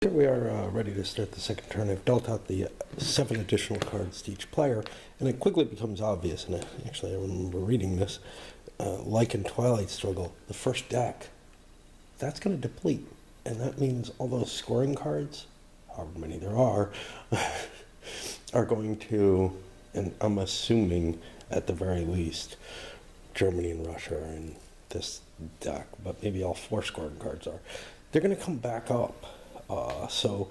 Here we are ready to start the second turn. I've dealt out the 7 additional cards to each player, and it quickly becomes obvious, and actually I remember reading this, like in Twilight Struggle, the first deck, that's going to deplete, and that means all those scoring cards, however many there are going to, and I'm assuming at the very least, Germany and Russia are in this deck, but maybe all 4 scoring cards are. They're going to come back up. So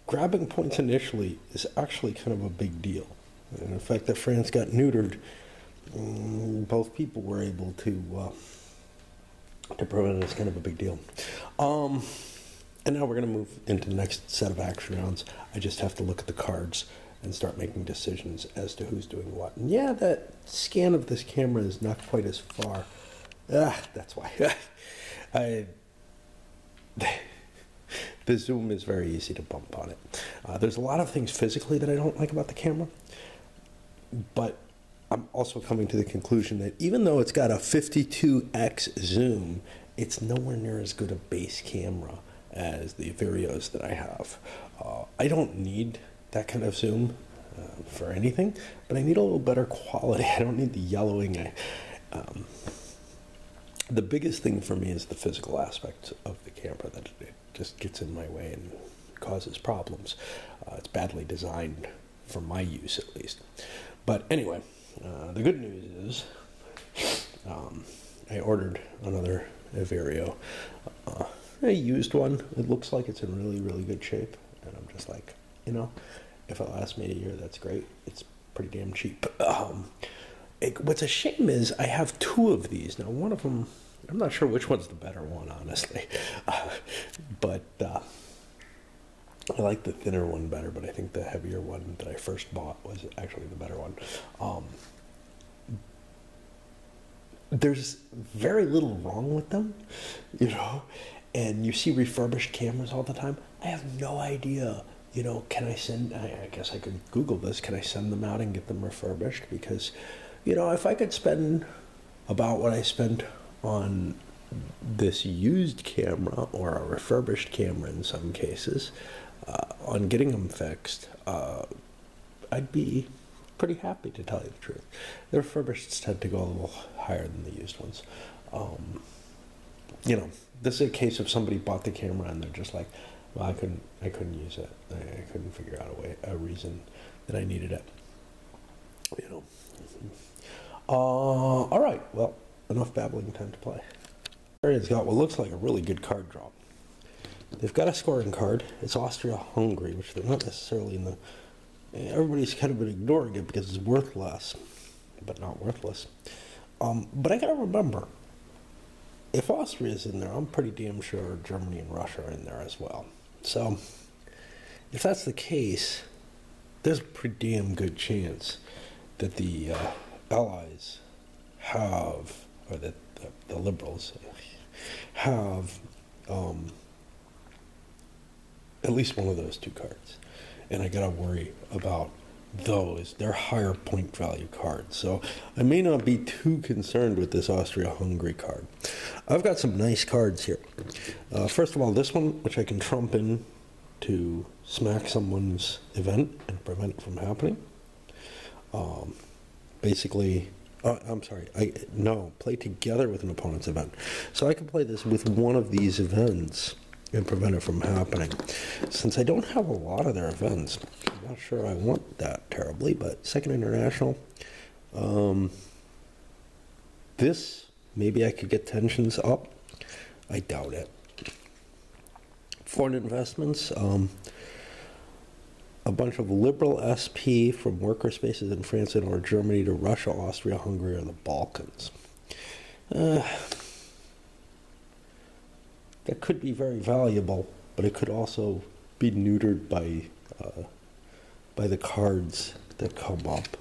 grabbing points initially is actually kind of a big deal. And the fact that France got neutered, both people were able to prevent it is kind of a big deal. And now we're going to move into the next set of action rounds. I just have to look at the cards and start making decisions as to who's doing what. And yeah, that scan of this camera is not quite as far. That's why. The zoom is very easy to bump on it. There's a lot of things physically that I don't like about the camera, but I'm also coming to the conclusion that even though it's got a 52x zoom, it's nowhere near as good a base camera as the Vireos that I have. I don't need that kind of zoom for anything, but I need a little better quality. I don't need the yellowing. The biggest thing for me is the physical aspect of the camera, that it just gets in my way and causes problems. It's badly designed for my use, at least. But anyway, the good news is I ordered another Vireo. I used one. It looks like it's in really, really good shape. And I'm just like, you know, if it lasts me a year, that's great. It's pretty damn cheap. What's a shame is I have 2 of these. Now, one of them, I'm not sure which one's the better one, honestly. But I like the thinner one better, but I think the heavier one that I first bought was actually the better one. There's very little wrong with them, you know, and you see refurbished cameras all the time. I have no idea. You know, can I send, I guess I could Google this, can I send them out and get them refurbished? Because, you know, if I could spend about what I spent on this used camera, or a refurbished camera in some cases, on getting them fixed, I'd be pretty happy, to tell you the truth. The refurbished tend to go a little higher than the used ones. You know, this is a case of somebody bought the camera and they're just like, well, I couldn't use it. I couldn't figure out a reason that I needed it. You know. All right. Well, enough babbling. Time to play. It's got what looks like a really good card draw. They've got a scoring card. It's Austria-Hungary, which they're not necessarily in the. Everybody's kind of been ignoring it because it's worth less, but not worthless. But I gotta remember, if Austria's in there, I'm pretty damn sure Germany and Russia are in there as well. So, if that's the case, there's a pretty damn good chance that the Allies have, or that the liberals have at least one of those 2 cards. And I gotta worry about those. They're higher point value cards. So I may not be too concerned with this Austria-Hungary card. I've got some nice cards here. First of all, this one, which I can trump in to smack someone's event and prevent it from happening. Basically, I'm sorry, play together with an opponent's event. So I can play this with one of these events and prevent it from happening. Since I don't have a lot of their events, I'm not sure I want that terribly, but Second International, this, maybe I could get tensions up. I doubt it. Foreign investments, a bunch of liberal SP from worker spaces in France and or Germany to Russia, Austria, Hungary, or the Balkans. That could be very valuable, but it could also be neutered by the cards that come up.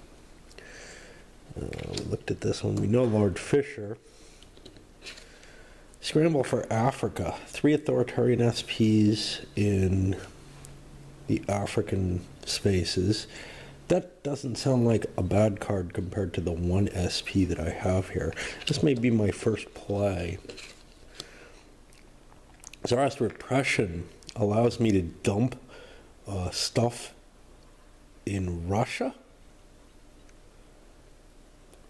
We looked at this one. We know Lord Fisher. Scramble for Africa. 3 authoritarian SPs in the African spaces. That doesn't sound like a bad card compared to the 1 SP that I have here. This may be my first play. Tsarist repression allows me to dump stuff in Russia.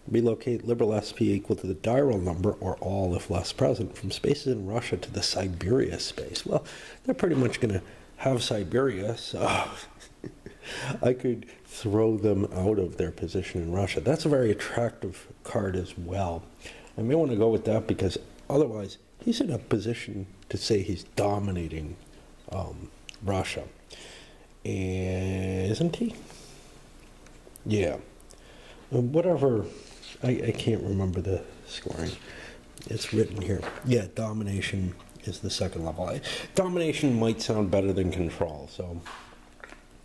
Relocate liberal SP equal to the diral number or all if less present from spaces in Russia to the Siberia space. Well, they're pretty much going to have Siberia, so I could throw them out of their position in Russia. That's a very attractive card as well. I may want to go with that because otherwise he's in a position to say he's dominating Russia. Isn't he? Yeah. Whatever. I can't remember the scoring. It's written here. Yeah, domination is the second level. Domination might sound better than control, so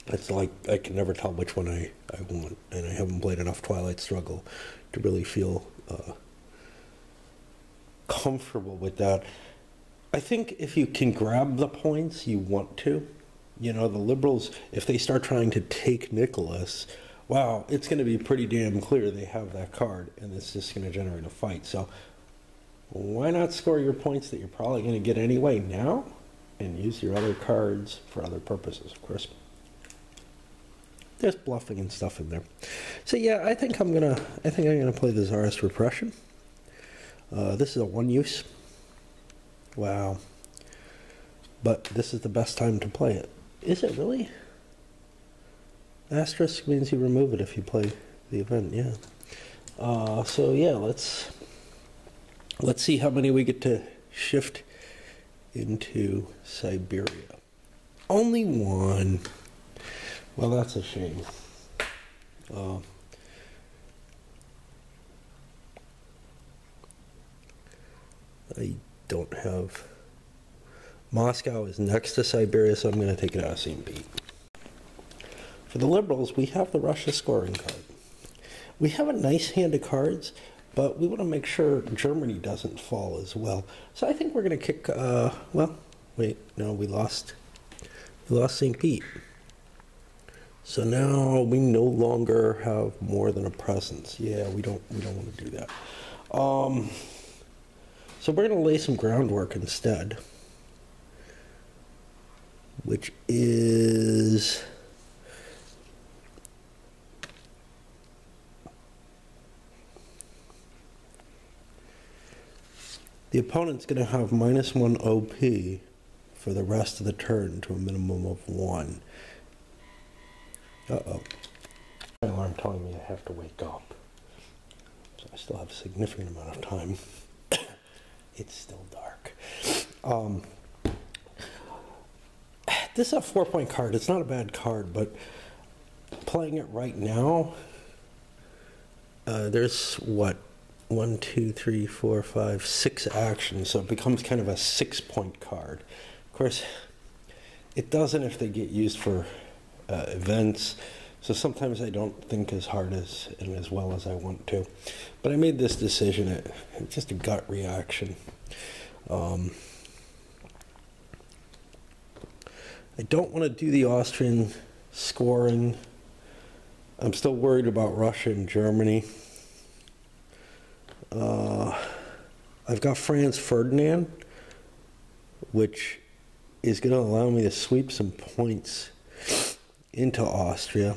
it's like I can never tell which one I want, and I haven't played enough Twilight Struggle to really feel comfortable with that. I think if you can grab the points, you want to. You know, the liberals, if they start trying to take Nicholas, wow, it's going to be pretty damn clear they have that card, and it's just going to generate a fight. So why not score your points that you're probably going to get anyway now, and use your other cards for other purposes, of course. There's bluffing and stuff in there. So yeah, I think I'm gonna play the Tsarist Repression. This is a one use. Wow. But this is the best time to play it. Is it really? Asterisk means you remove it if you play the event, yeah. So yeah, let's see how many we get to shift into Siberia. Only one. Well, that's a shame. I don't have... Moscow is next to Siberia, so I'm going to take it out of St. Pete. For the liberals, we have the Russia scoring card. We have a nice hand of cards, but we want to make sure Germany doesn't fall as well. So I think we're going to kick, well, wait, no, we lost St. Pete. So now we no longer have more than a presence. Yeah, we don't want to do that. So we're going to lay some groundwork instead, which is the opponent's going to have -1 OP for the rest of the turn to a minimum of 1. Uh-oh. My alarm telling me I have to wake up. So I still have a significant amount of time. It's still dark. This is a 4-point card. It's not a bad card, but playing it right now, there's what? 1, 2, 3, 4, 5, 6 actions, so it becomes kind of a 6-point card. Of course, it doesn't if they get used for events, so sometimes I don't think as hard as and as well as I want to. But I made this decision, it's just a gut reaction. I don't want to do the Austrian scoring. I'm still worried about Russia and Germany. I've got Franz Ferdinand, which is going to allow me to sweep some points into Austria.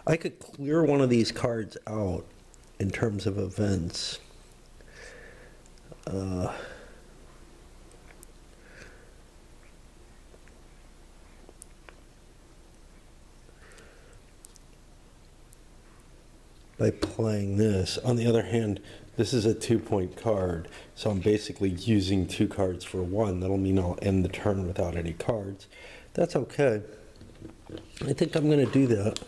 I could clear one of these cards out in terms of events. By playing this. On the other hand, this is a 2-point card, so I'm basically using 2 cards for 1. That'll mean I'll end the turn without any cards. That's okay. I think I'm going to do that.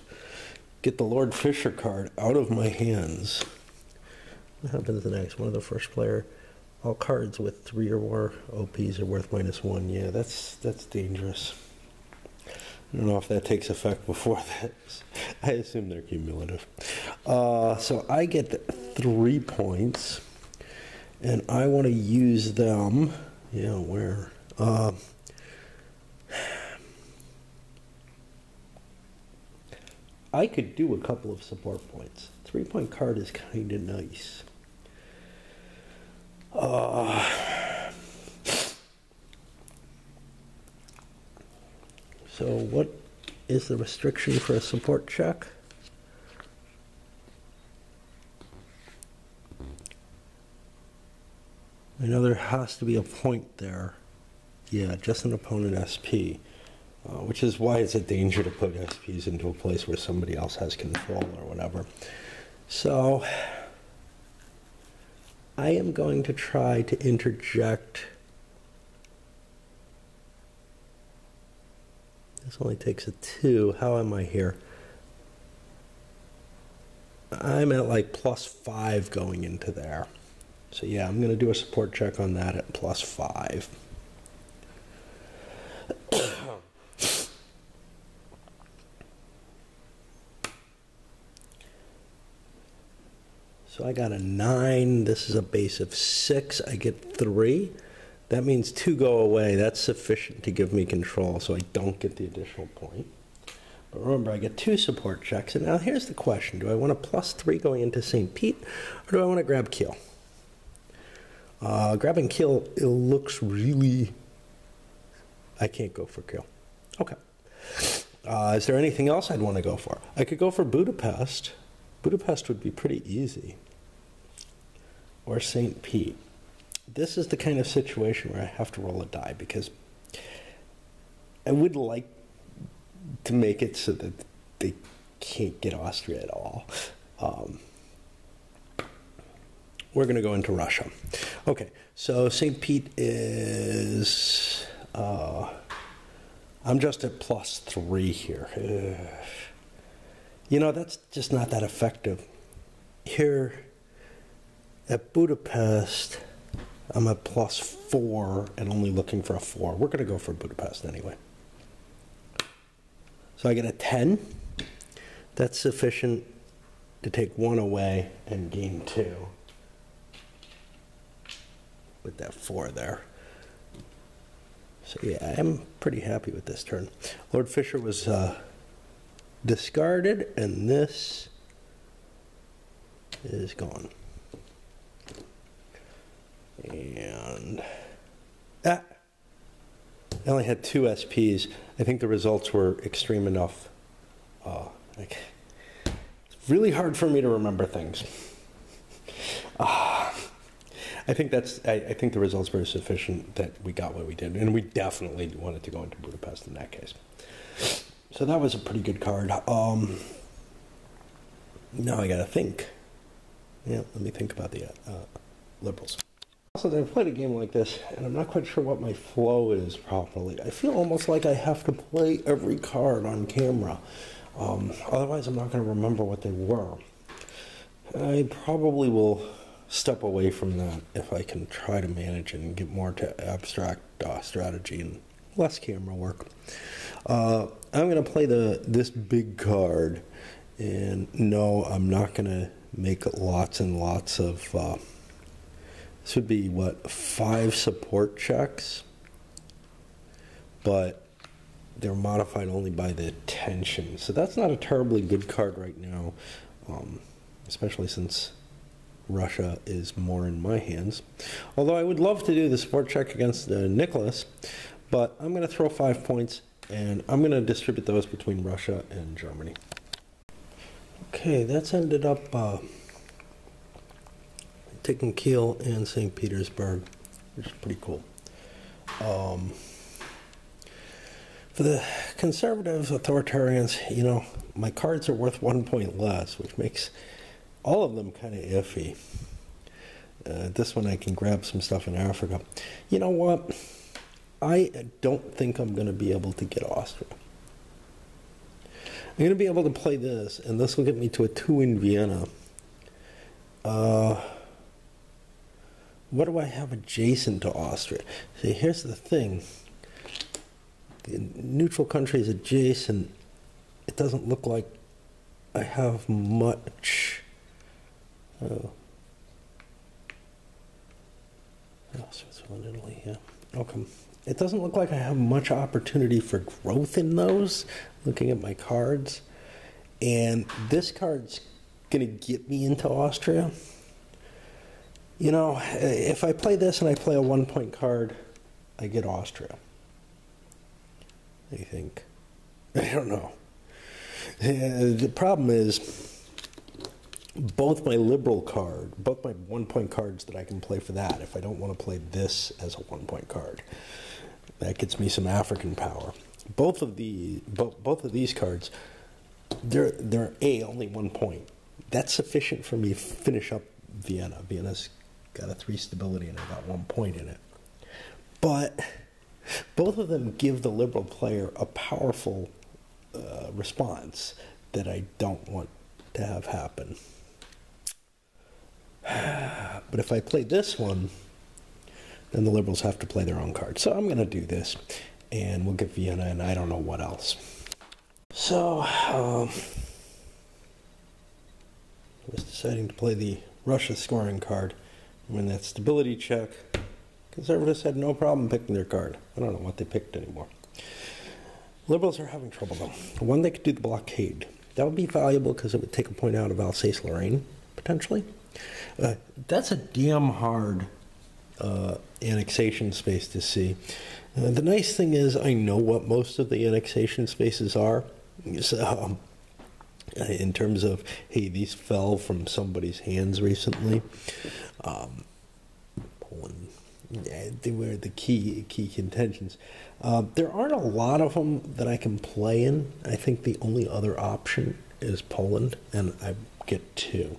Get the Lord Fisher card out of my hands. What happens next? One of the first player. All cards with 3 or more OPs are worth -1. Yeah, that's dangerous. I don't know if that takes effect before that. I assume they're cumulative. So I get 3 points, and I want to use them. Yeah, where? I could do a couple of support points. 3-point card is kind of nice. So what is the restriction for a support check? I know there has to be a point there. Yeah, just an opponent SP, which is why it's a danger to put SPs into a place where somebody else has control or whatever. So I am going to try to interject. This only takes a 2. How am I here? I'm at like +5 going into there. So yeah, I'm going to do a support check on that at +5. So I got a 9. This is a base of 6. I get 3. That means 2 go away. That's sufficient to give me control, so I don't get the additional point. But remember, I get 2 support checks. And now here's the question. Do I want a +3 going into St. Pete, or do I want to grab Kiel? Grabbing Kiel, it looks really... I can't go for Kiel. Okay. Is there anything else I'd want to go for? I could go for Budapest. Budapest would be pretty easy. Or St. Pete. This is the kind of situation where I have to roll a die, because I would like to make it so that they can't get Austria at all. We're going to go into Russia. Okay, so St. Pete is... I'm just at +3 here. You know, that's just not that effective. Here at Budapest, I'm at +4 and only looking for a 4. We're going to go for Budapest anyway. So I get a 10. That's sufficient to take 1 away and gain 2. With that 4 there. So yeah, I'm pretty happy with this turn. Lord Fisher was discarded, and this is gone. And I only had 2 SPs. I think the results were extreme enough. It's really hard for me to remember things. I think the results were sufficient that we got what we did, and we definitely wanted to go into Budapest in that case. So that was a pretty good card. Now I gotta think. Yeah, let me think about the Liberals. Also, I've played a game like this, and I'm not quite sure what my flow is properly. I feel almost like I have to play every card on camera. Otherwise, I'm not going to remember what they were. I probably will step away from that if I can try to manage it and get more to abstract strategy and less camera work. I'm going to play this big card, and no, I'm not going to make lots and lots of... this would be, what, 5 support checks? But they're modified only by the tension. So that's not a terribly good card right now, especially since Russia is more in my hands. Although I would love to do the support check against Nicholas, but I'm going to throw 5 points, and I'm going to distribute those between Russia and Germany. Okay, that's ended up taking Kiel and St. Petersburg, which is pretty cool. For the conservatives, authoritarians, you know, my cards are worth 1 point less, which makes all of them kind of iffy. This one I can grab some stuff in Africa. You know what? I don't think I'm going to be able to get Austria. I'm going to be able to play this, and this will get me to a 2 in Vienna. What do I have adjacent to Austria? See, here's the thing. The neutral country is adjacent. It doesn't look like I have much. Oh, Switzerland, Italy, yeah. Okay. It doesn't look like I have much opportunity for growth in those, looking at my cards. And this card's going to get me into Austria. You know, if I play this and I play a 1-point card, I get Austria. I think. I don't know. The problem is both my 1-point cards that I can play for that, if I don't want to play this as a 1-point card, that gets me some African power. Both of these cards, they're only 1 point. That's sufficient for me to finish up Vienna. Vienna's got a 3 stability and I got 1 point in it. But both of them give the liberal player a powerful response that I don't want to have happen. But if I play this one, then the liberals have to play their own card. So I'm going to do this, and we'll get Vienna, and I don't know what else. So I was deciding to play the Russia scoring card. When that stability check, conservatives had no problem picking their card. I don't know what they picked anymore. Liberals are having trouble, though. One, they could do the blockade. That would be valuable because it would take a point out of Alsace-Lorraine, potentially. That's a damn hard annexation space to see. The nice thing is I know what most of the annexation spaces are. So, in terms of, hey, these fell from somebody's hands recently. Poland, they were the key contentions. There aren't a lot of them that I can play in. I think the only other option is Poland, and I get 2.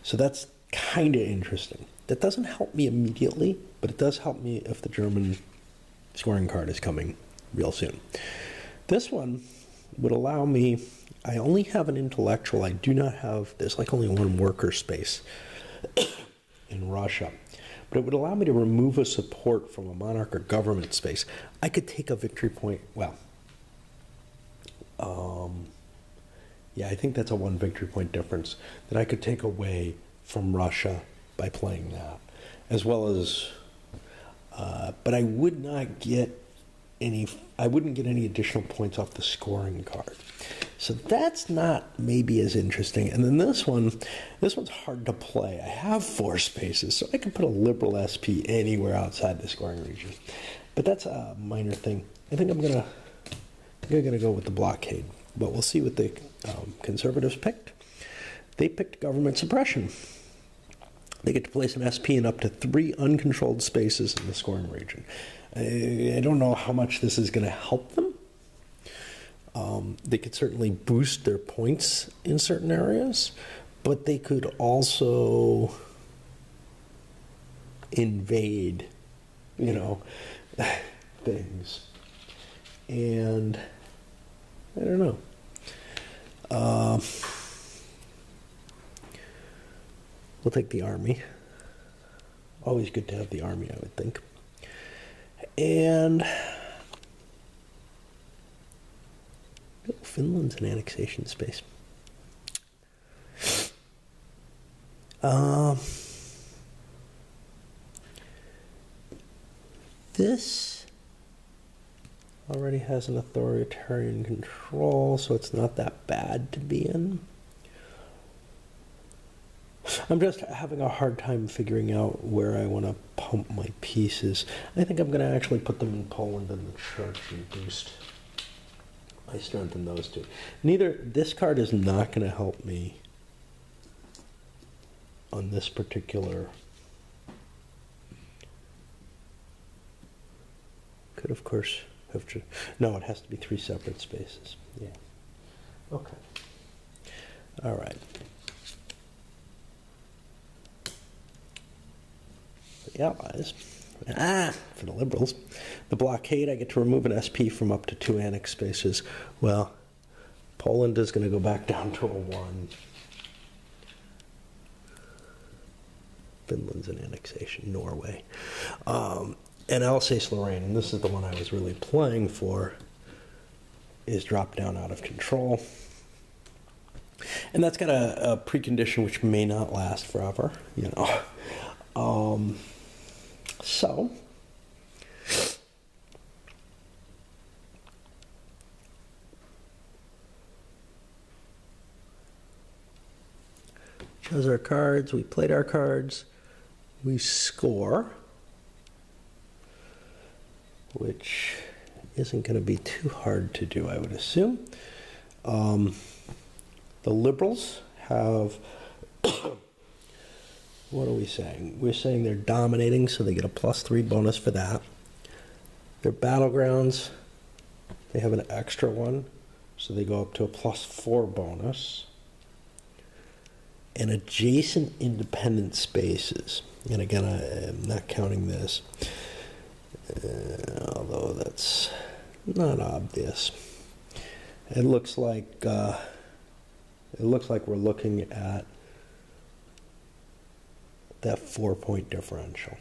So that's kind of interesting. That doesn't help me immediately, but it does help me if the German scoring card is coming real soon. This one would allow me, I only have an intellectual. I do not have, there's like only 1 worker space in Russia. But it would allow me to remove a support from a monarch or government space. I could take a victory point, well, yeah, I think that's a 1 victory point difference that I could take away from Russia by playing that, as well as, but I would not get any, I wouldn't get any additional points off the scoring card. So that's not maybe as interesting. And then this one's hard to play. I have 4 spaces, so I can put a liberal SP anywhere outside the scoring region. But that's a minor thing. I think I'm gonna go with the blockade. But we'll see what the conservatives picked. They picked government suppression. They get to place an SP in up to 3 uncontrolled spaces in the scoring region. I don't know how much this is going to help them. They could certainly boost their points in certain areas, but they could also invade, things. And I don't know. We'll take the army. Always good to have the army, I would think. And Finland's an annexation space. This already has an authoritarian control, so it's not that bad to be in. I'm just having a hard time figuring out where I want to pump my pieces. I think I'm going to actually put them in Poland and the church and boost my strength in those 2. This card is not going to help me on this particular. Could, of course, have to. No, it has to be 3 separate spaces. Yeah. Okay. All right. The Allies. For the liberals. The blockade, I get to remove an SP from up to 2 annex spaces. Well, Poland is going to go back down to a 1. Finland's an annexation. Norway. And Alsace-Lorraine, and this is the one I was really playing for, is dropped down out of control. And that's got a precondition which may not last forever, So, chose our cards, we played our cards, we score, which isn't going to be too hard to do, I would assume. The Liberals have, what are we saying? We're saying they're dominating, so they get a +3 bonus for that. Their Battlegrounds, they have an extra one, so they go up to a +4 bonus. And adjacent independent spaces, and again, I'm not counting this, although that's not obvious. It looks like we're looking at that 4-point differential,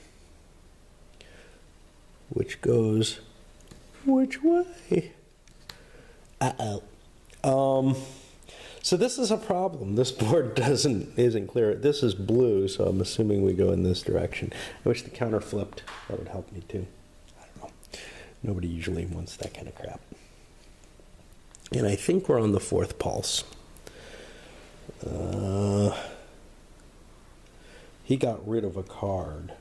which goes which way? So this is a problem. This board isn't clear. This is blue, so I'm assuming we go in this direction. I wish the counter flipped. That would help me too. I don't know. Nobody usually wants that kind of crap. And I think we're on the 4th pulse. He got rid of a card.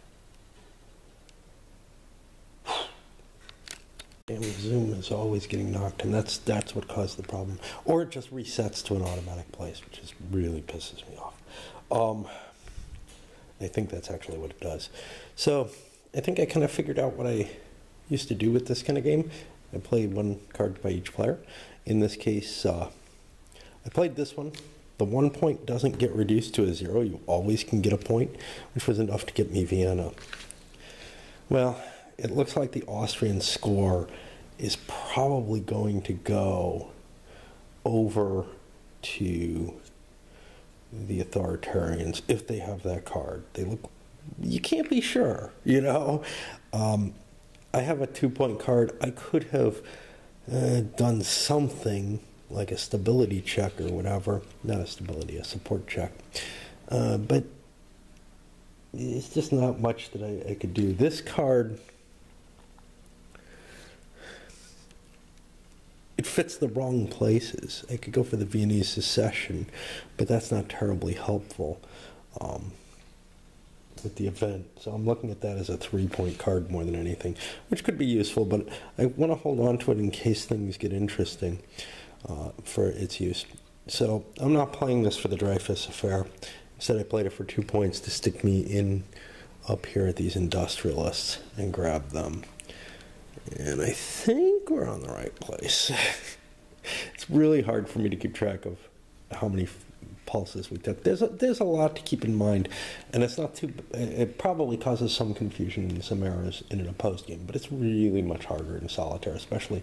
And Zoom is always getting knocked, and that's what caused the problem. Or it just resets to an automatic place, which just really pisses me off. I think that's actually what it does. So I think I kind of figured out what I used to do with this kind of game. I played one card by each player. In this case, I played this one. The 1 point doesn't get reduced to a 0. You always can get a point, which was enough to get me Vienna. Well, it looks like the Austrian score is probably going to go over to the authoritarians if they have that card. They look, you can't be sure, you know. I have a 2-point card. I could have done something like a stability check or whatever. Not a stability, a support check. But it's just not much that I could do. This card, it fits the wrong places. I could go for the Viennese secession, but that's not terribly helpful with the event. So I'm looking at that as a 3-point card more than anything, which could be useful, but I want to hold on to it in case things get interesting for its use. So I'm not playing this for the Dreyfus affair. Instead, I played it for 2 points to stick me in up here at these industrialists and grab them. And I think we're on the right place. It's really hard for me to keep track of how many pulses we took. There's a lot to keep in mind, and it's not too. It probably causes some confusion and some errors in an opposed game, but it's really much harder in solitaire, especially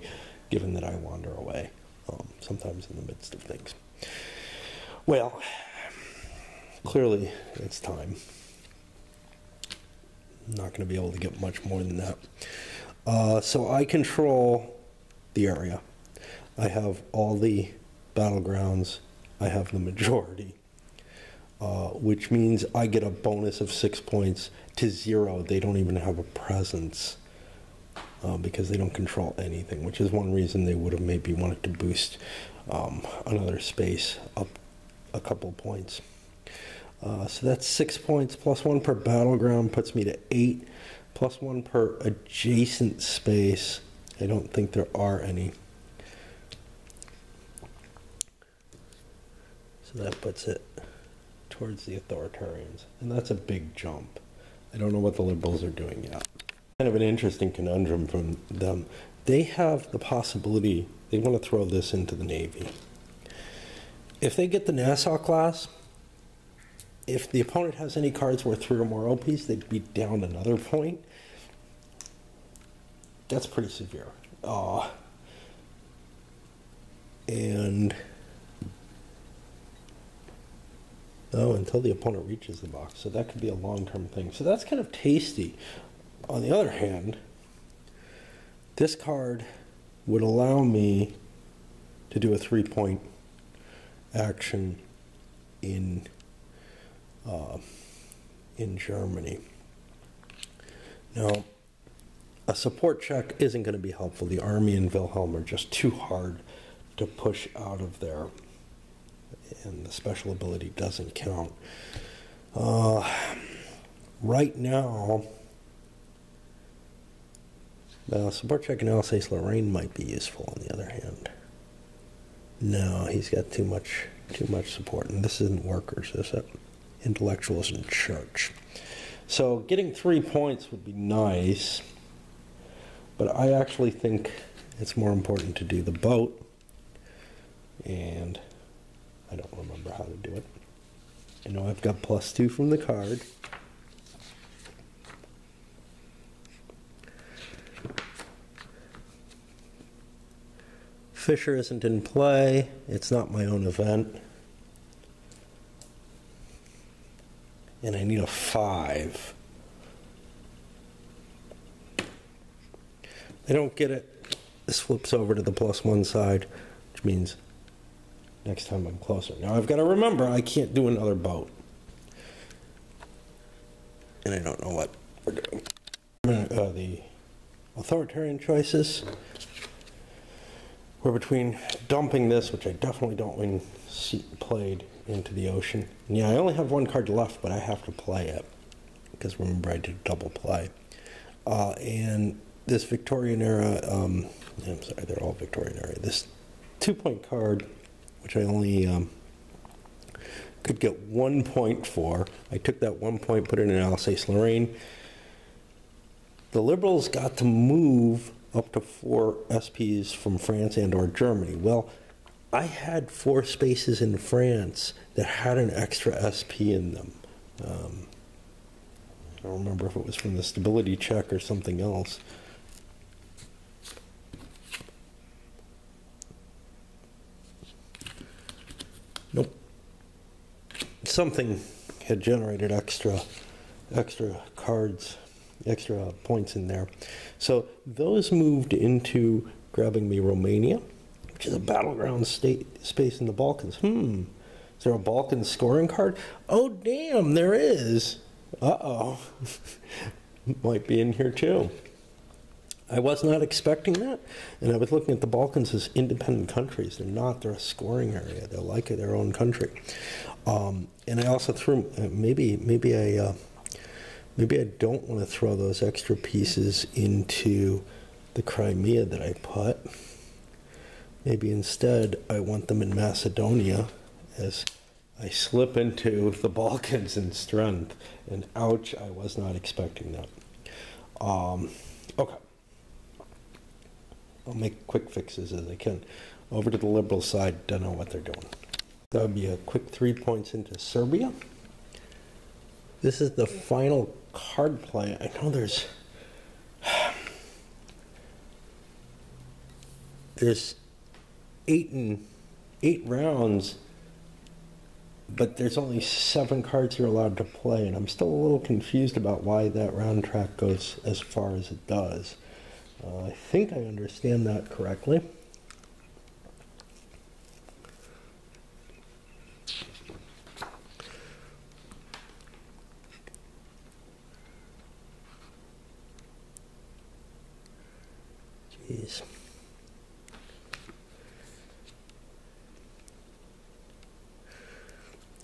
given that I wander away sometimes in the midst of things. Well, clearly it's time. I'm not going to be able to get much more than that. So I control the area. I have all the battlegrounds. I have the majority, which means I get a bonus of 6 points to 0. They don't even have a presence because they don't control anything, which is one reason they would have maybe wanted to boost another space up a couple points. So that's 6 points, plus 1 per battleground puts me to 8, plus 1 per adjacent space. I don't think there are any. So that puts it towards the authoritarians. And that's a big jump. I don't know what the liberals are doing yet. Kind of an interesting conundrum from them. They have the possibility, they want to throw this into the Navy. If they get the Nassau class, if the opponent has any cards worth 3 or more OPs, they'd be down another point. That's pretty severe. Until the opponent reaches the box. So that could be a long-term thing. So that's kind of tasty. On the other hand, this card would allow me to do a 3-point action in Germany. Now, a support check isn't going to be helpful. The army and Wilhelm are just too hard to push out of there. and the special ability doesn't count. Right now, support check and Alsace-Lorraine might be useful on the other hand. No, he's got too much support, and this isn't workers, is it? Intellectuals and church. So getting 3 points would be nice, but I actually think it's more important to do the boat, and I don't remember how to do it. I know I've got +2 from the card. Fisher isn't in play. It's not my own event. And I need a 5. I don't get it. This flips over to the +1 side, which means next time I'm closer. Now I've got to remember I can't do another boat. And I don't know what we're doing. The authoritarian choices were between dumping this, which I definitely don't want played, into the ocean. And yeah, I only have 1 card left, but I have to play it. Because remember, I did double play. And this Victorian era, I'm sorry, they're all Victorian era. This 2-point card, which I only could get 1 point for. I took that 1 point, put it in Alsace-Lorraine. The Liberals got to move up to 4 SPs from France and or Germany. Well, I had 4 spaces in France that had an extra SP in them. I don't remember if it was from the stability check or something else. Nope. Something had generated extra cards, extra points in there. So those moved into grabbing me Romania, which is a battleground space in the Balkans. Is there a Balkan scoring card? Oh, damn, there is. Uh-oh. Might be in here, too. I was not expecting that, and I was looking at the Balkans as independent countries. They're not. They're a scoring area. They're like their own country. And I also threw, maybe I don't want to throw those extra pieces into the Crimea that I put. Maybe instead I want them in Macedonia as I slip into the Balkans in strength. And ouch, I was not expecting that. Okay. I'll make quick fixes as I can. Over to the Liberal side, don't know what they're doing. That would be a quick 3 points into Serbia. This is the final card play. I know there's 8 rounds, but there's only 7 cards you're allowed to play, and I'm still a little confused about why that round track goes as far as it does. I think I understand that correctly. Jeez.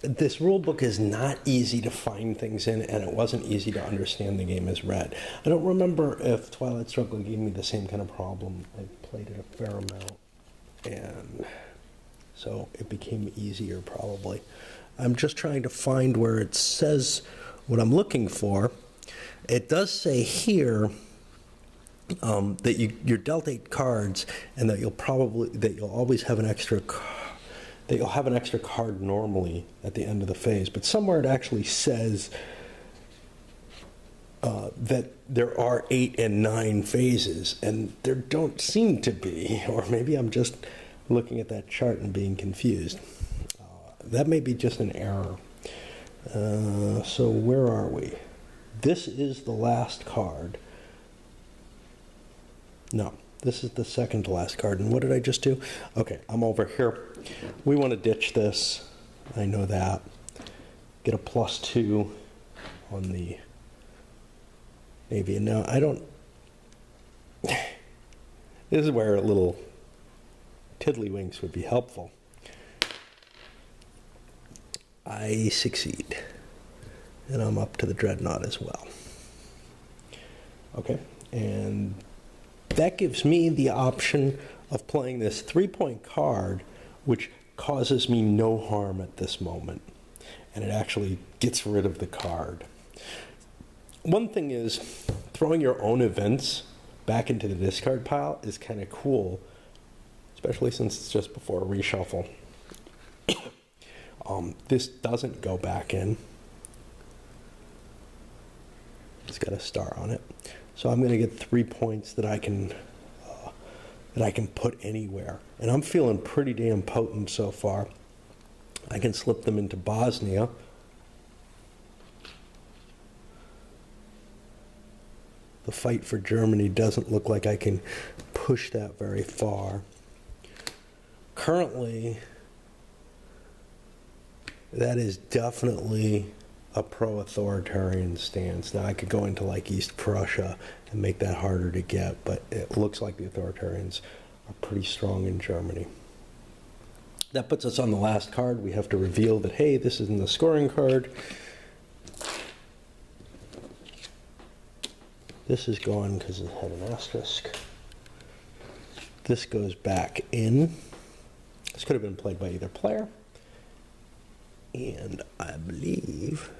This rule book is not easy to find things in, and it wasn't easy to understand the game as read. I don't remember if Twilight Struggle gave me the same kind of problem. I played it a fair amount, and so it became easier probably. I'm just trying to find where it says what I'm looking for. It does say here that you're dealt 8 cards, and that you'll always have an extra that you'll have an extra card normally at the end of the phase, but somewhere it actually says that there are 8 and 9 phases, and there don't seem to be, or maybe I'm just looking at that chart and being confused. That may be just an error. So where are we? This is the last card. No. This is the second to last card. And what did I just do? Okay, I'm over here. We want to ditch this. I know that. Get a +2 on the Navy. And now I don't... This is where a little tiddlywinks would be helpful. I succeed. And I'm up to the Dreadnought as well. Okay, and that gives me the option of playing this 3-point card, which causes me no harm at this moment. And it actually gets rid of the card. One thing is, throwing your own events back into the discard pile is kind of cool, especially since it's just before a reshuffle. This doesn't go back in. It's got a star on it. So I'm going to get 3 points that I can put anywhere. And I'm feeling pretty damn potent so far. I can slip them into Bosnia. The fight for Germany doesn't look like I can push that very far. Currently, that is definitely a pro-authoritarian stance. Now, I could go into like East Prussia and make that harder to get, but it looks like the authoritarians are pretty strong in Germany. That puts us on the last card. We have to reveal that, hey, this isn't the scoring card. This is gone because it had an asterisk. This goes back in. This could have been played by either player. And I believe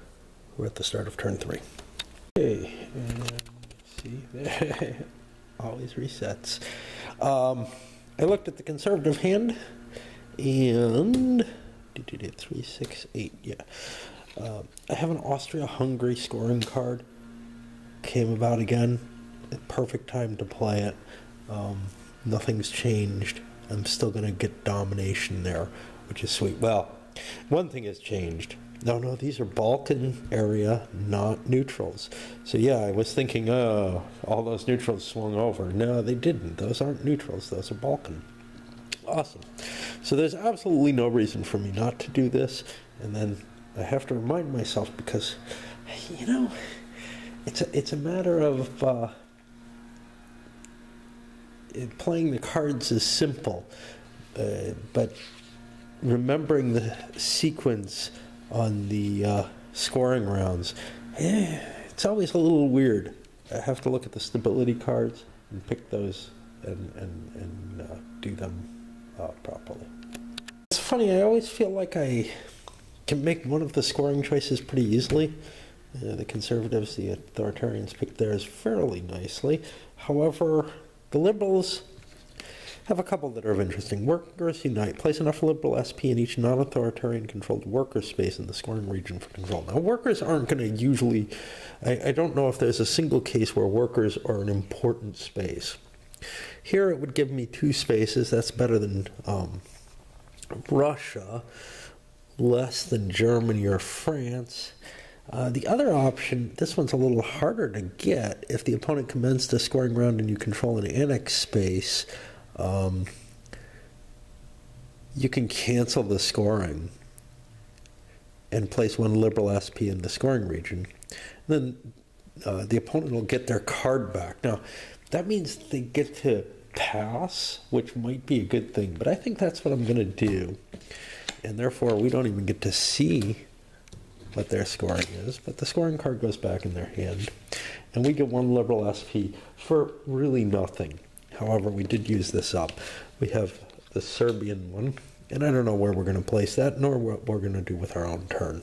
we're at the start of turn 3. Okay, and see there, always resets. I looked at the conservative hand, and 3, 6, 8. Yeah, I have an Austria-Hungary scoring card. Came about again. Perfect time to play it. Nothing's changed. I'm still gonna get domination there, which is sweet. Well, one thing has changed. No, these are Balkan area, not neutrals. So yeah, I was thinking, oh, all those neutrals swung over. No, they didn't. Those aren't neutrals. Those are Balkan. Awesome. So there's absolutely no reason for me not to do this. And then I have to remind myself because, you know, it's a matter of playing the cards is simple, but remembering the sequence on the scoring rounds, it's always a little weird. I have to look at the stability cards and pick those and do them properly. It's funny, I always feel like I can make one of the scoring choices pretty easily. The conservatives, the authoritarians picked theirs fairly nicely. However, the liberals have a couple that are of interesting. Workers unite. Place enough liberal SP in each non-authoritarian controlled worker space in the scoring region for control. Now, workers aren't going to usually... I don't know if there's a single case where workers are an important space. Here it would give me 2 spaces. That's better than Russia, less than Germany or France. The other option, this one's a little harder to get. If the opponent commenced a scoring round and you control an annex space, you can cancel the scoring and place 1 liberal SP in the scoring region. Then the opponent will get their card back. Now, that means they get to pass, which might be a good thing, but I think that's what I'm going to do. And therefore, we don't even get to see what their scoring is, but the scoring card goes back in their hand. And we get 1 liberal SP for really nothing. However, we did use this up. We have the Serbian one, and I don't know where we're going to place that, nor what we're going to do with our own turn.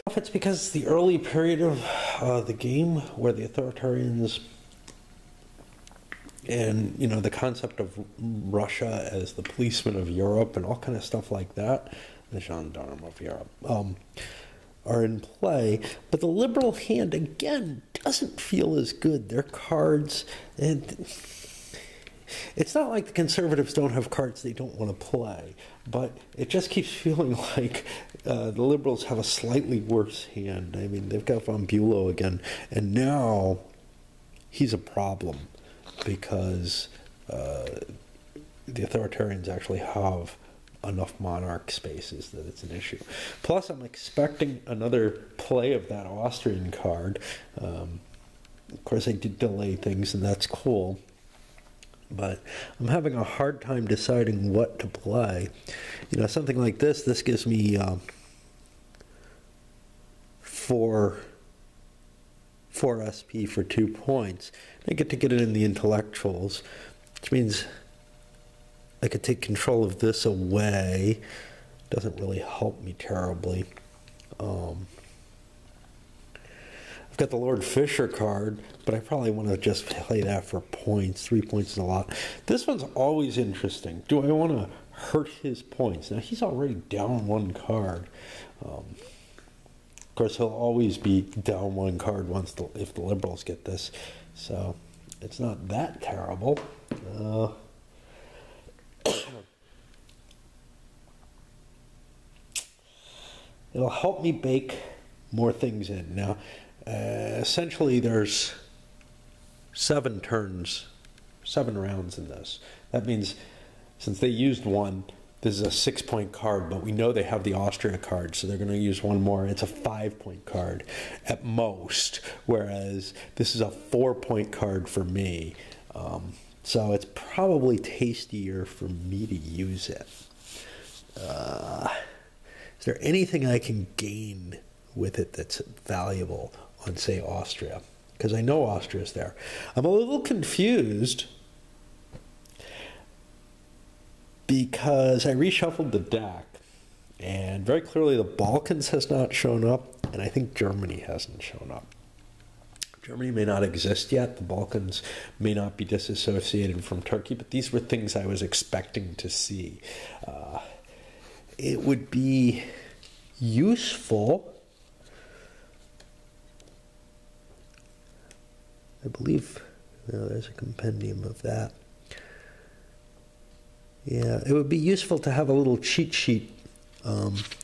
If it's because the early period of the game where the authoritarians and, you know, the concept of Russia as the policeman of Europe and all kind of stuff like that, the gendarme of Europe, are in play, but the liberal hand, again, doesn't feel as good. Their cards, and it's not like the conservatives don't have cards they don't want to play, but it just keeps feeling like the liberals have a slightly worse hand. I mean, they've got von Bülow again, and now he's a problem because the authoritarians actually have enough monarch spaces that it's an issue. Plus, I'm expecting another play of that Austrian card. Of course, I did delay things, and that's cool. But I'm having a hard time deciding what to play. You know, something like this gives me 4 SP for 2 points. I get to get it in the intellectuals, which means I could take control of this away. Doesn't really help me terribly. I've got the Lord Fisher card, but I probably want to just play that for points. 3 points is a lot. This one's always interesting. Do I want to hurt his points? Now, he's already down 1 card. Of course, he'll always be down 1 card if the Liberals get this. So it's not that terrible. It'll help me bake more things in. Now, essentially, there's 7 turns, 7 rounds in this. That means since they used 1, this is a 6-point card, but we know they have the Austria card, so they're going to use 1 more. It's a 5-point card at most, whereas this is a 4-point card for me. So it's probably tastier for me to use it. Is there anything I can gain with it that's valuable on, say, Austria? Because I know Austria's there. I'm a little confused because I reshuffled the deck, and very clearly the Balkans has not shown up, and I think Germany hasn't shown up. Germany may not exist yet. The Balkans may not be disassociated from Turkey, but these were things I was expecting to see. It would be useful, I believe, there's a compendium of that. Yeah, it would be useful to have a little cheat sheet.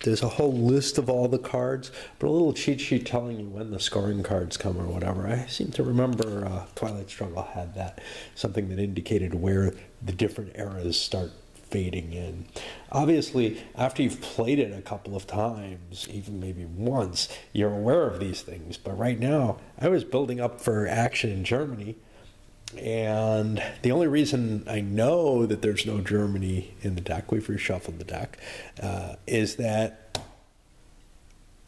There's a whole list of all the cards, but a little cheat sheet telling you when the scoring cards come or whatever. I seem to remember Twilight Struggle had that, something that indicated where the different eras start fading in. Obviously, after you've played it a couple of times, even maybe once, you're aware of these things. But right now, I was building up for action in Germany, and the only reason I know that there's no Germany in the deck, we've reshuffled the deck, is that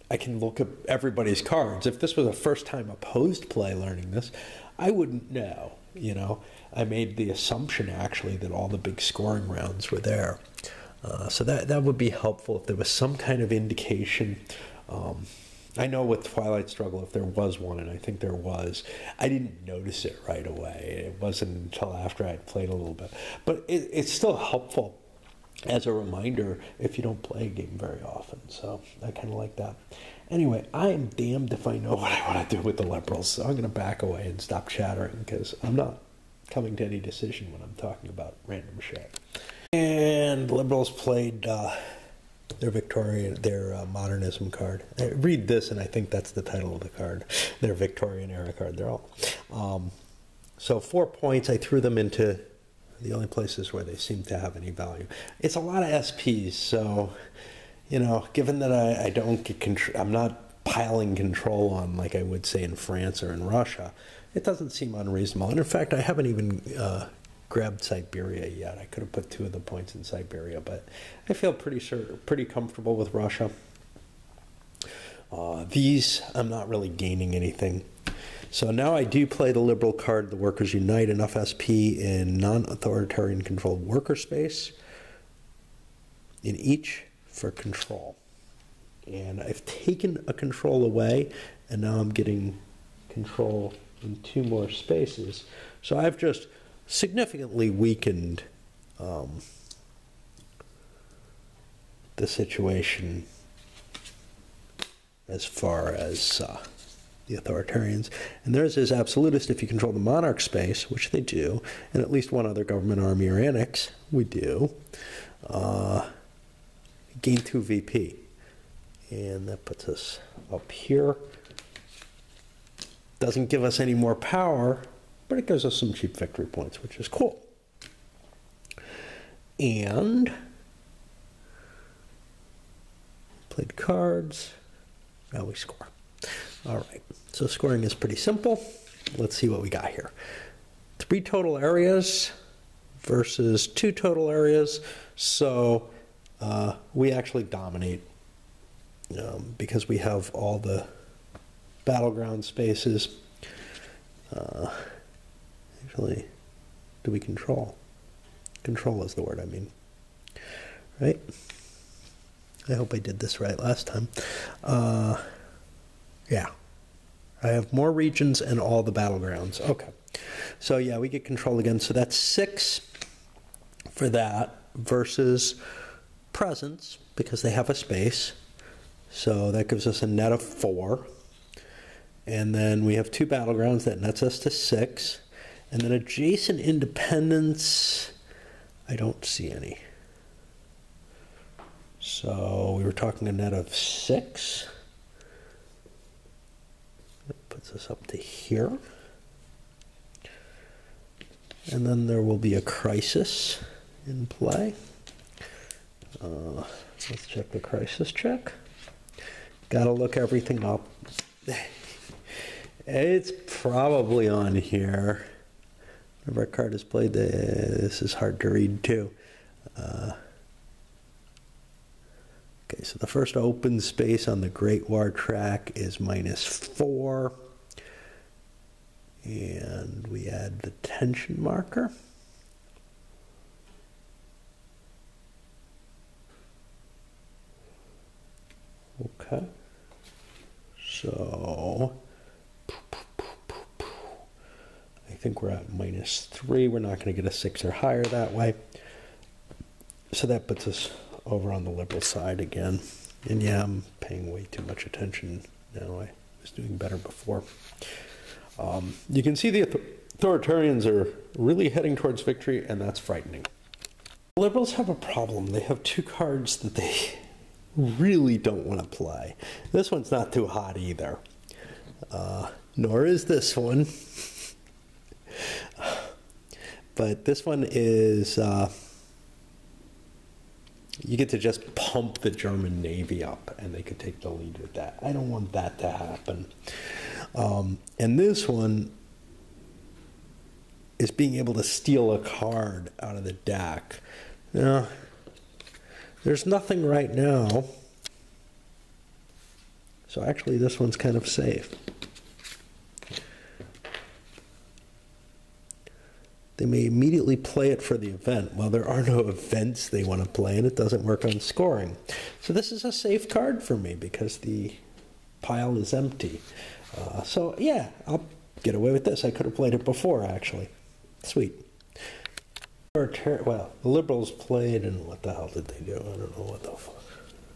I can look at everybody's cards. If this was a first-time opposed play learning this, I wouldn't know, you know. I made the assumption, actually, that all the big scoring rounds were there. So that would be helpful if there was some kind of indication. I know with Twilight Struggle, if there was one, and I think there was, I didn't notice it right away. It wasn't until after I had played a little bit. But it's still helpful as a reminder if you don't play a game very often. So I kind of like that. Anyway, I am damned if I know what I want to do with the Liberals. So I'm going to back away and stop chattering because I'm not coming to any decision when I'm talking about random shit. And the Liberals played their modernism card. I read this and I think that's the title of the card. Their Victorian era card. They're all. So 4 points, I threw them into the only places where they seem to have any value. It's a lot of SPs, so, you know, given that I don't get control, I'm not piling control on like I would say in France or in Russia, it doesn't seem unreasonable. And in fact, I haven't even grabbed Siberia yet. I could have put 2 of the points in Siberia, but I feel pretty comfortable with Russia. These, I'm not really gaining anything. So now I do play the liberal card, the Workers Unite, enough SP in non-authoritarian controlled worker space in each for control. And I've taken a control away, and now I'm getting control in 2 more spaces. So I've just significantly weakened the situation as far as the authoritarians. And theirs is absolutist if you control the monarch space, which they do, and at least 1 other government, army, or annex, we do. Gain 2 VP. And that puts us up here. Doesn't give us any more power, but it gives us some cheap victory points, which is cool. And played cards. Now we score. All right, so scoring is pretty simple. Let's see what we got here. 3 total areas versus 2 total areas. So we actually dominate because we have all the battleground spaces. Actually, do we control? Control is the word I mean. Right? I hope I did this right last time. Yeah. I have more regions and all the battlegrounds. Okay. So yeah, we get control again. So that's 6 for that versus presence, because they have a space. So that gives us a net of 4. And then we have 2 battlegrounds. That nets us to 6. And then adjacent independents, I don't see any. So we were talking a net of 6. That puts us up to here. And then there will be a crisis in play. Let's check the crisis check. Gotta look everything up. It's probably on here. Whenever a card is played, this is hard to read too. Okay, so the first open space on the Great War track is -4. And we add the tension marker. Okay. So I think we're at -3. We're not going to get a 6 or higher that way. So that puts us over on the liberal side again. And yeah, I'm paying way too much attention now. I was doing better before. You can see the authoritarians are really heading towards victory, and that's frightening. The liberals have a problem. They have 2 cards that they really don't want to play. This one's not too hot either. Nor is this one. But this one is... you get to just pump the German Navy up, and they could take the lead with that. I don't want that to happen. And this one is being able to steal a card out of the deck. Now, there's nothing right now. So actually, this one's kind of safe. They may immediately play it for the event. Well, there are no events they want to play, and it doesn't work on scoring. So this is a safe card for me because the pile is empty. So yeah, I'll get away with this. I could have played it before, actually. Sweet. Well, the liberals played, and what the hell did they do? I don't know what the fuck.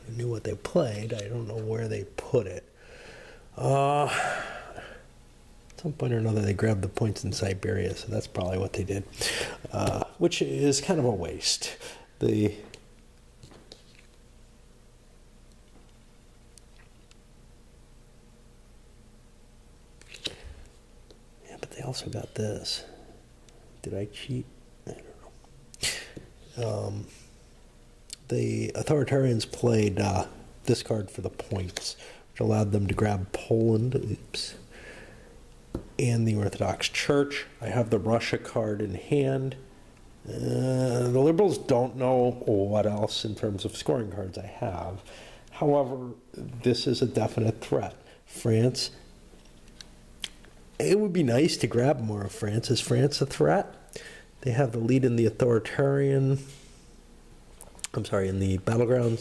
I knew what they played. I don't know where they put it. At some point or another, they grabbed the points in Siberia, so that's probably what they did, which is kind of a waste. Yeah, but they also got this. Did I cheat? I don't know. The authoritarians played this card for the points, which allowed them to grab Poland. Oops. And the Orthodox Church. I have the Russia card in hand. The liberals don't know what else in terms of scoring cards I have. However, this is a definite threat. France, it would be nice to grab more of France. Is France a threat? They have the lead in the authoritarian, in the battleground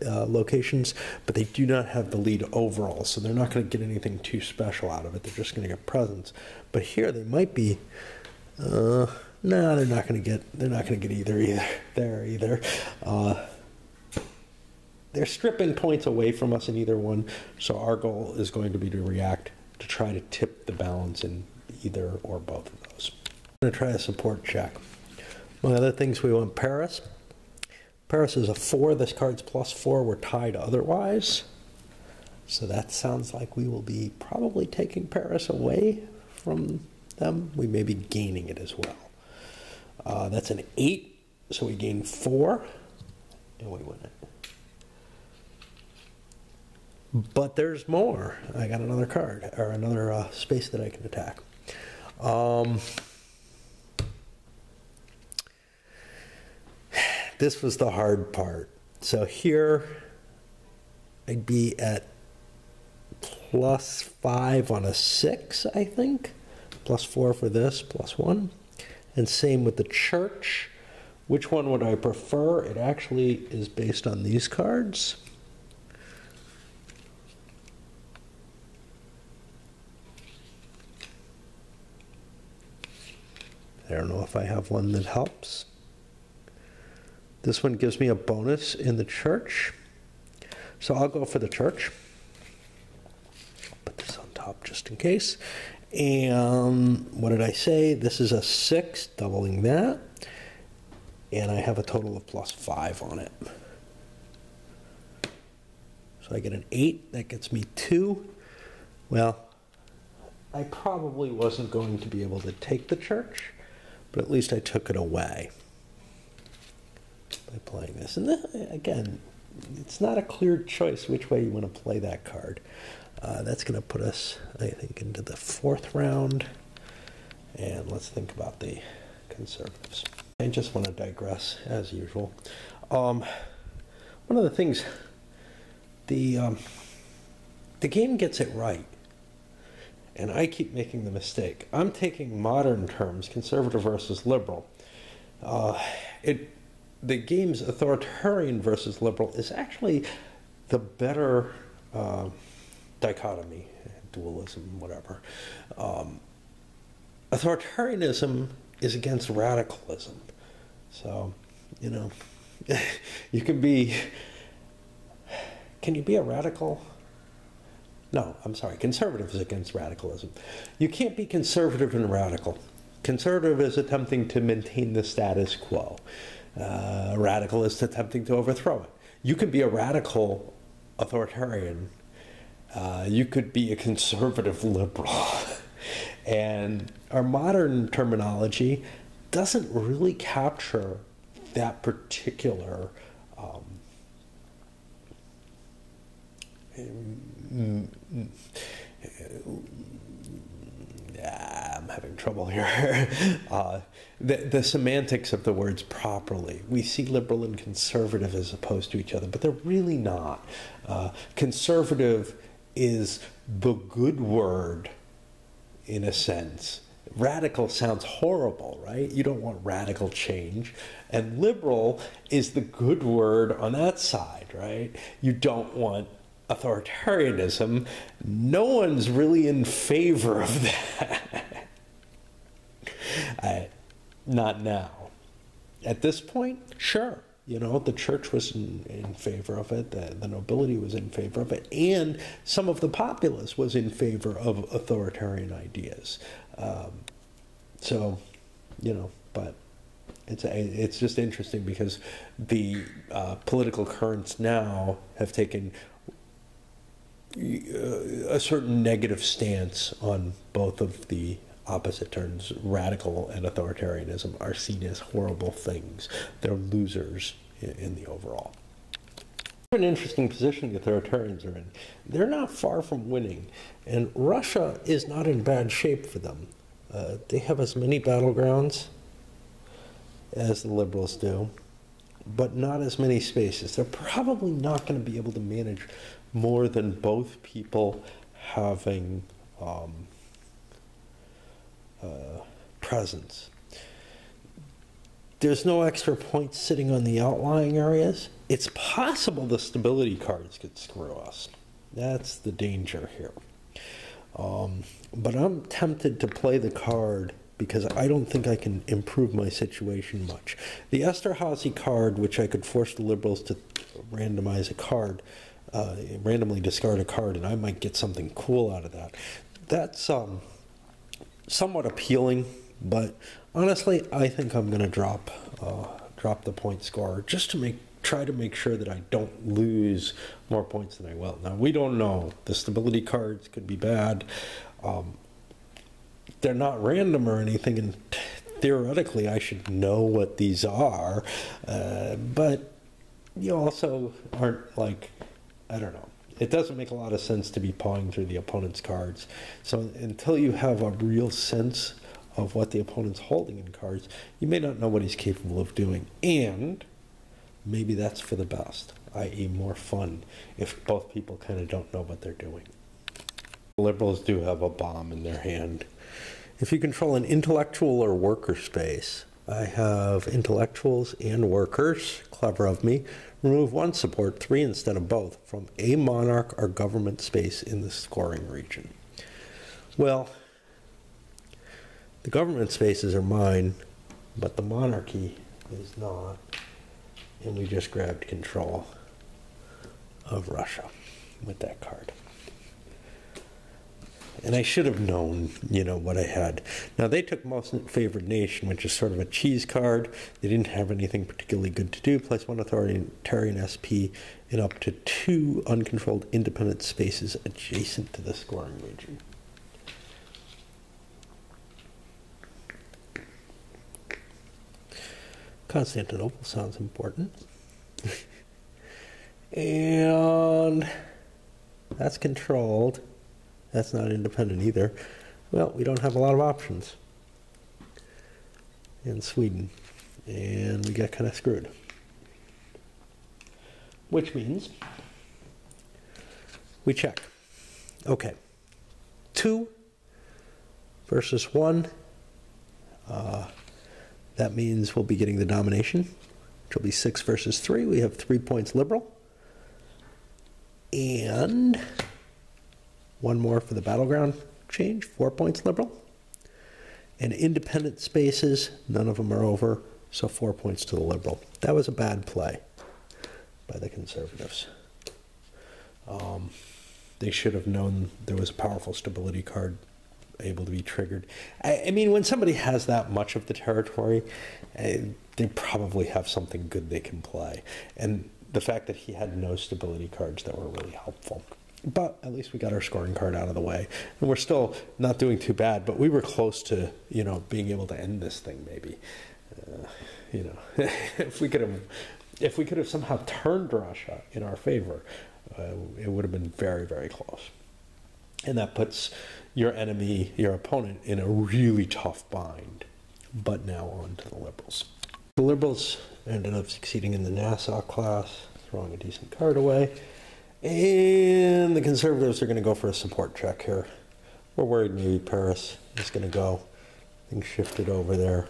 locations, but they do not have the lead overall, so they're not going to get anything too special out of it. They're just going to get presents. But here they might be. No, they're not going to get. They're not going to get either. They're stripping points away from us in either one, so our goal is going to be to react to try to tip the balance in either or both of those. I'm going to try a support check. Among other things, we want Paris. Paris is a 4. This card's +4. We're tied otherwise. So that sounds like we will be probably taking Paris away from them. We may be gaining it as well. That's an 8. So we gain 4. And we win it. But there's more. I got another card, or another space that I can attack. This was the hard part. So here, I'd be at +5 on a 6, I think. +4 for this, +1. And same with the church. Which one would I prefer? It actually is based on these cards. I don't know if I have one that helps. This one gives me a bonus in the church. So I'll go for the church. Put this on top just in case. And what did I say? This is a 6, doubling that. And I have a total of +5 on it. So I get an 8. That gets me 2. Well, I probably wasn't going to be able to take the church, but at least I took it away by playing this. And again, it's not a clear choice which way you want to play that card. That's going to put us, I think, into the 4th round. And let's think about the conservatives. I just want to digress, as usual. One of the things, the game gets it right. And I keep making the mistake. I'm taking modern terms, conservative versus liberal. The game's authoritarian versus liberal is actually the better dichotomy, dualism, whatever. Authoritarianism is against radicalism. So, you know, you can you be a radical? No, I'm sorry, conservative is against radicalism. You can't be conservative and radical. Conservative is attempting to maintain the status quo. Radical is attempting to overthrow it. You could be a radical authoritarian. You could be a conservative liberal. And our modern terminology doesn't really capture that particular I'm having trouble here. The semantics of the words properly. We see liberal and conservative as opposed to each other, but they're really not. Conservative is the good word in a sense. Radical sounds horrible, right? You don't want radical change. And liberal is the good word on that side, right? You don't want authoritarianism. No one's really in favor of that. Not now. At this point, sure. You know, the church was in favor of it, the nobility was in favor of it, and some of the populace was in favor of authoritarian ideas. So, you know, but it's just interesting because the political currents now have taken a certain negative stance on both of the opposite terms. Radical and authoritarianism are seen as horrible things. They're losers in the overall. An interesting position the authoritarians are in. They're not far from winning, and Russia is not in bad shape for them. They have as many battlegrounds as the liberals do, but not as many spaces. They're probably not going to be able to manage more than both people having presence. There's no extra points sitting on the outlying areas. It's possible the stability cards could screw us. That's the danger here. But I'm tempted to play the card because I don't think I can improve my situation much. The Esterhazy card, which I could force the liberals to randomize a card, randomly discard a card, and I might get something cool out of that. That's somewhat appealing, but honestly, I think I'm going to drop the point score just to try to make sure that I don't lose more points than I will. Now, we don't know. The stability cards could be bad. They're not random or anything, and theoretically I should know what these are, but you also aren't like, I don't know. It doesn't make a lot of sense to be pawing through the opponent's cards. So until you have a real sense of what the opponent's holding in cards, you may not know what he's capable of doing. And maybe that's for the best, i.e. more fun, if both people kind of don't know what they're doing. Liberals do have a bomb in their hand. If you control an intellectual or worker space, I have intellectuals and workers, clever of me, remove one support, 3 instead of both, from a monarch or government space in the scoring region. Well, the government spaces are mine, but the monarchy is not, and we just grabbed control of Russia with that card. And I should have known, what I had. Now, they took most favored nation, which is sort of a cheese card. They didn't have anything particularly good to do. Place 1 authoritarian SP in up to 2 uncontrolled independent spaces adjacent to the scoring region. Constantinople sounds important. And that's controlled. That's not independent either. Well, we don't have a lot of options in Sweden, and we got kind of screwed. Which means we check. Okay, 2 versus 1. That means we'll be getting the domination, which will be 6 versus 3. We have 3 points liberal. And 1 more for the battleground change, 4 points liberal. And independent spaces, none of them are over, so 4 points to the liberal. That was a bad play by the conservatives. They should have known there was a powerful stability card able to be triggered. I mean, when somebody has that much of the territory, they probably have something good they can play. And the fact that he had no stability cards that were really helpful. But at least we got our scoring card out of the way. And we're still not doing too bad, but we were close to, being able to end this thing maybe. If we could have somehow turned Russia in our favor, it would have been very, very close. And that puts your enemy, your opponent, in a really tough bind. But now on to the liberals. The liberals ended up succeeding in the Nassau class, throwing a decent card away. And the conservatives are going to go for a support check here. We're worried maybe Paris is going to go. Things shifted over there.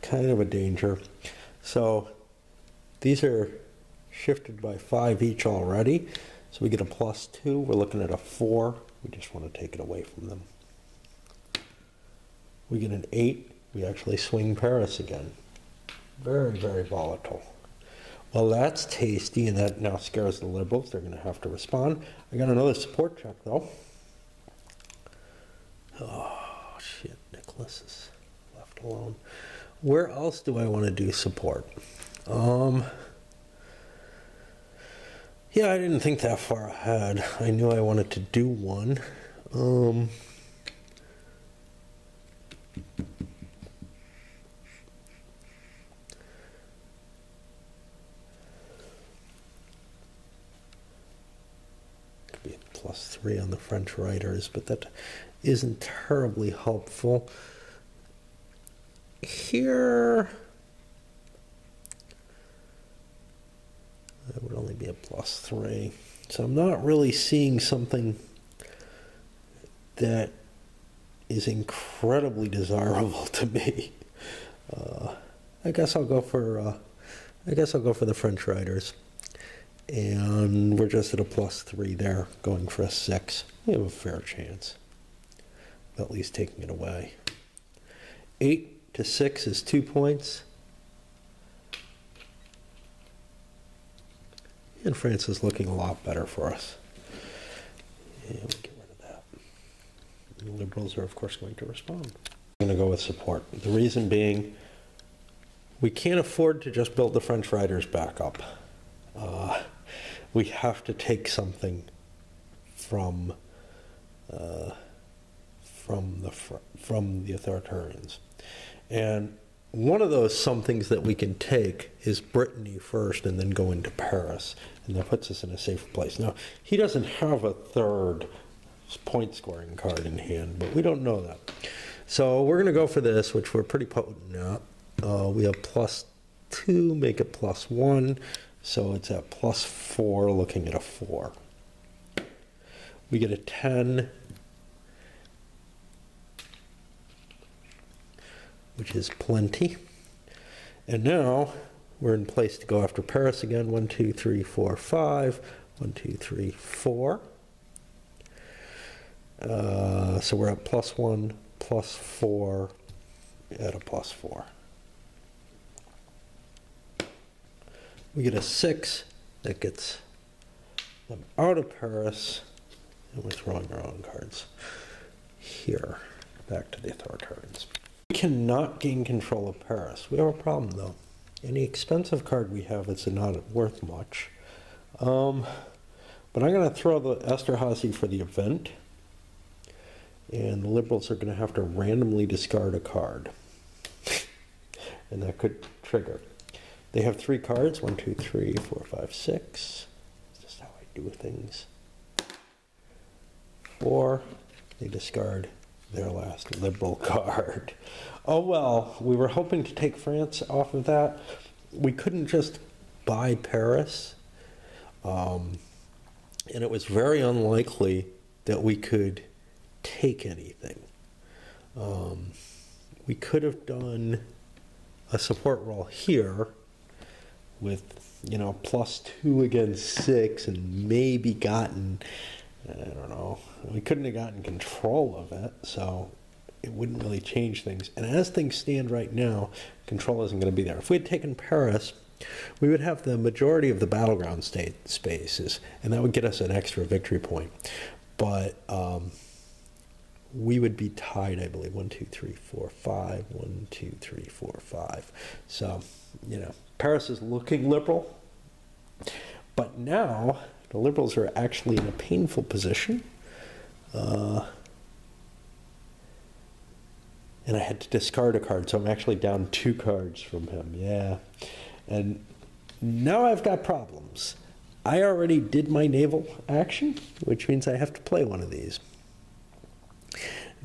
Kind of a danger. So these are shifted by 5 each already. So we get a +2. We're looking at a 4. We just want to take it away from them. We get an 8. We actually swing Paris again. Very, very volatile. Well, that's tasty, and that now scares the liberals. They're going to have to respond. I got another support check, though. Oh, shit. Nicholas is left alone. Where else do I want to do support? Yeah, I didn't think that far ahead. I knew I wanted to do one. Could be a +3 on the French writers, but that isn't terribly helpful. Here, that would only be a +3. So I'm not really seeing something that is incredibly desirable to me. I guess I'll go for the French writers, and we're just at a +3 there, going for a 6. We have a fair chance of at least taking it away. 8 to 6 is 2 points. And France is looking a lot better for us. Yeah, we'll get rid of that. The liberals are, of course, going to respond. I'm going to go with support. The reason being, we can't afford to just build the French writers back up. We have to take something from the authoritarians. And one of those somethings that we can take is Brittany first and then go into Paris. And that puts us in a safer place. Now, he doesn't have a third point scoring card in hand, but we don't know that. So we're going to go for this, which we're pretty potent at. We have +2, make it +1. So it's at +4, looking at a 4. We get a 10, which is plenty. And now we're in place to go after Paris again. 1, 2, 3, 4, 5. 1, 2, 3, 4. So we're at +1, +4, at a +4. We get a 6 that gets them out of Paris, and we're throwing our own cards here back to the authoritarians. We cannot gain control of Paris. We have a problem though. Any expensive card we have is not worth much. But I'm going to throw the Esterhazy for the event, and the Liberals are going to have to randomly discard a card, and that could trigger. They have 3 cards, 1, 2, 3, 4, 5, 6. That's just how I do things. 4, they discard their last Liberal card. Oh well, we were hoping to take France off of that. We couldn't just buy Paris. And it was very unlikely that we could take anything. We could have done a support roll here with, you know, +2 against 6 and maybe gotten, I don't know, we couldn't have gotten control of it, so it wouldn't really change things. And as things stand right now, control isn't going to be there. If we had taken Paris, we would have the majority of the battleground state spaces, and that would get us an extra victory point. But we would be tied, I believe, 1, 2, 3, 4, 5, 1, 2, 3, 4, 5. So, you know, Paris is looking liberal, but now the Liberals are actually in a painful position. And I had to discard a card, so I'm actually down 2 cards from him. Yeah. And now I've got problems. I already did my naval action, which means I have to play one of these.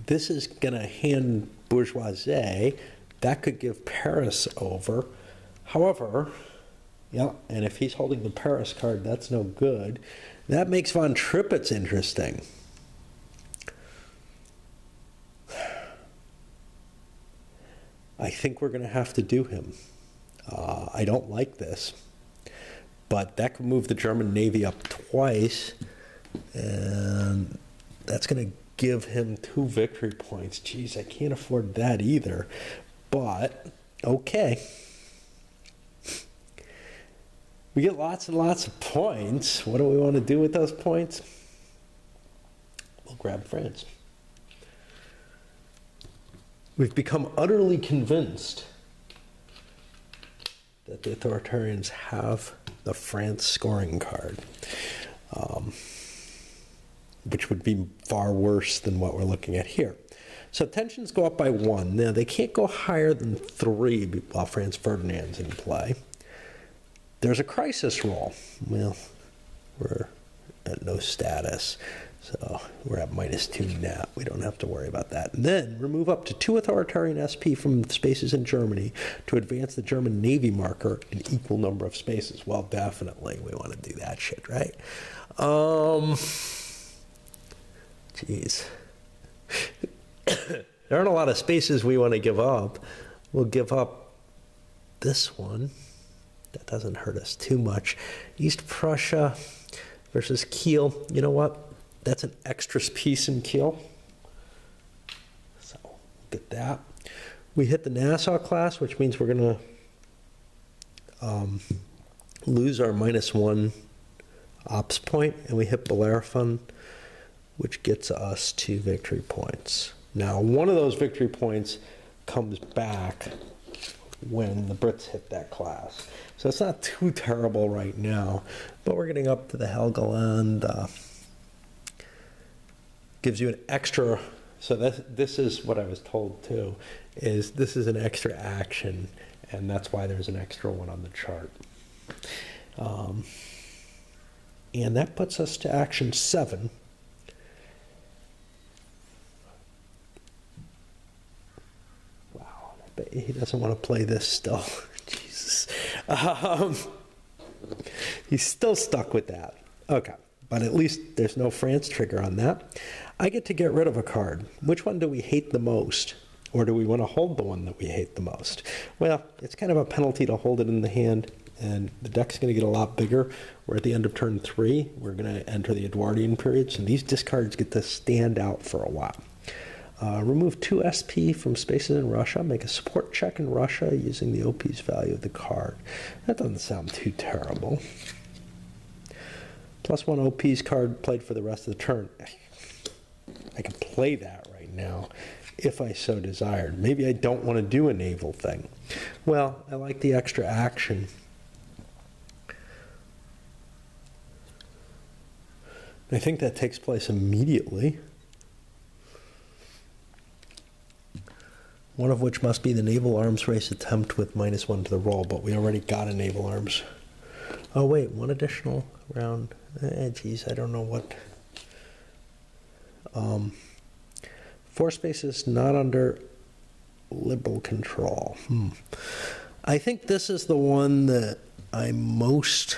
This is going to hand Bourgeoisie. That could give Paris over. However, yeah, and if he's holding the Paris card, that's no good. That makes von Trippet's interesting. I think we're going to have to do him. I don't like this, but that could move the German Navy up twice, and that's going to give him 2 victory points. Geez, I can't afford that either, but okay. We get lots and lots of points. What do we want to do with those points? We'll grab France. We've become utterly convinced that the authoritarians have the France scoring card, which would be far worse than what we're looking at here. So tensions go up by 1. Now, they can't go higher than 3 while Franz Ferdinand's in play. There's a crisis roll. Well, we're at no status, so we're at -2 net. We don't have to worry about that. And then remove up to 2 authoritarian SP from spaces in Germany to advance the German Navy marker an equal number of spaces. Well, definitely we want to do that shit, right? Jeez. There aren't a lot of spaces we want to give up. We'll give up this one. That doesn't hurt us too much. East Prussia versus Kiel. You know what? That's an extra piece in Kiel. So, get that. We hit the Nassau class, which means we're going to lose our -1 ops point, and we hit Bellerophon, which gets us 2 victory points. Now, one of those victory points comes back when the Brits hit that class. So it's not too terrible right now, but we're getting up to the Helgoland. Gives you an extra, so this is what I was told too, is this is an extra action, and that's why there's an extra one on the chart. And that puts us to action 7. Wow, but he doesn't want to play this still. Jesus. He's still stuck with that. Okay, but at least there's no France trigger on that. I get to get rid of a card. Which one do we hate the most? Or do we want to hold the one that we hate the most? Well, it's kind of a penalty to hold it in the hand, and the deck's going to get a lot bigger. We're at the end of turn 3. We're going to enter the Edwardian period, so these discards get to stand out for a while. Remove 2 SP from spaces in Russia. Make a support check in Russia using the OP's value of the card. That doesn't sound too terrible. +1 OP's card played for the rest of the turn. I can play that right now if I so desired. Maybe I don't want to do a naval thing. Well, I like the extra action. I think that takes place immediately. One of which must be the naval arms race attempt with -1 to the roll, but we already got a naval arms. Oh wait, 1 additional round. Geez, I don't know what. 4 spaces not under liberal control. I think this is the one that I most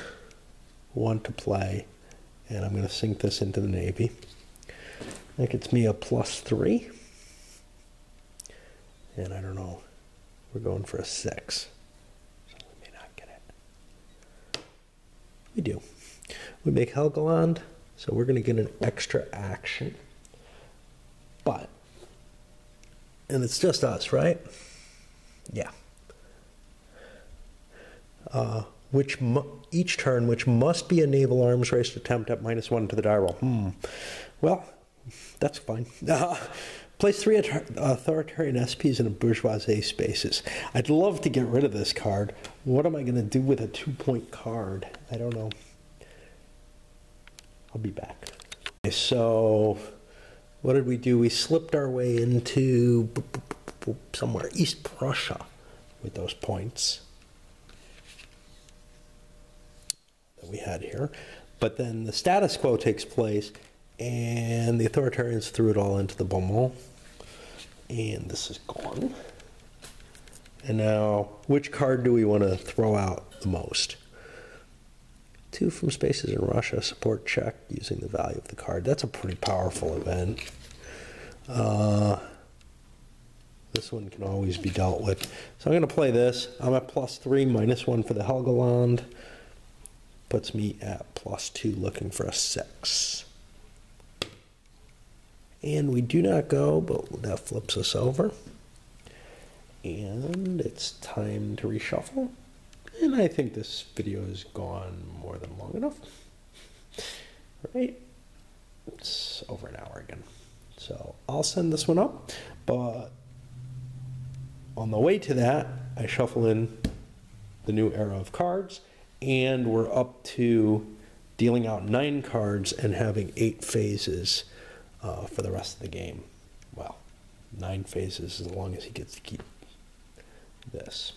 want to play, and I'm going to sink this into the Navy. That gets me a +3. And I don't know, we're going for a 6. So we may not get it. We do. We make Helgoland, so we're going to get an extra action. But, and it's just us, right? Yeah. Each turn, which must be a naval arms race attempt at -1 to the die roll. Well, that's fine. Place 3 authoritarian SPs in a bourgeoisie spaces. I'd love to get rid of this card. What am I going to do with a 2-point card? I don't know. I'll be back. Okay, so what did we do? We slipped our way into somewhere, East Prussia, with those points that we had here. But then the status quo takes place, and the authoritarians threw it all into the Beaumont. And this is gone. And now, which card do we want to throw out the most? 2 from spaces in Russia, support check using the value of the card. That's a pretty powerful event. This one can always be dealt with. So I'm going to play this. I'm at +3, -1 for the Helgoland. Puts me at +2, looking for a 6. And we do not go, but that flips us over. And it's time to reshuffle. And I think this video has gone more than long enough. All right, it's over an hour again. So I'll send this one up, but on the way to that, I shuffle in the new era of cards, and we're up to dealing out 9 cards and having 8 phases for the rest of the game. Well, 9 phases as long as he gets to keep this.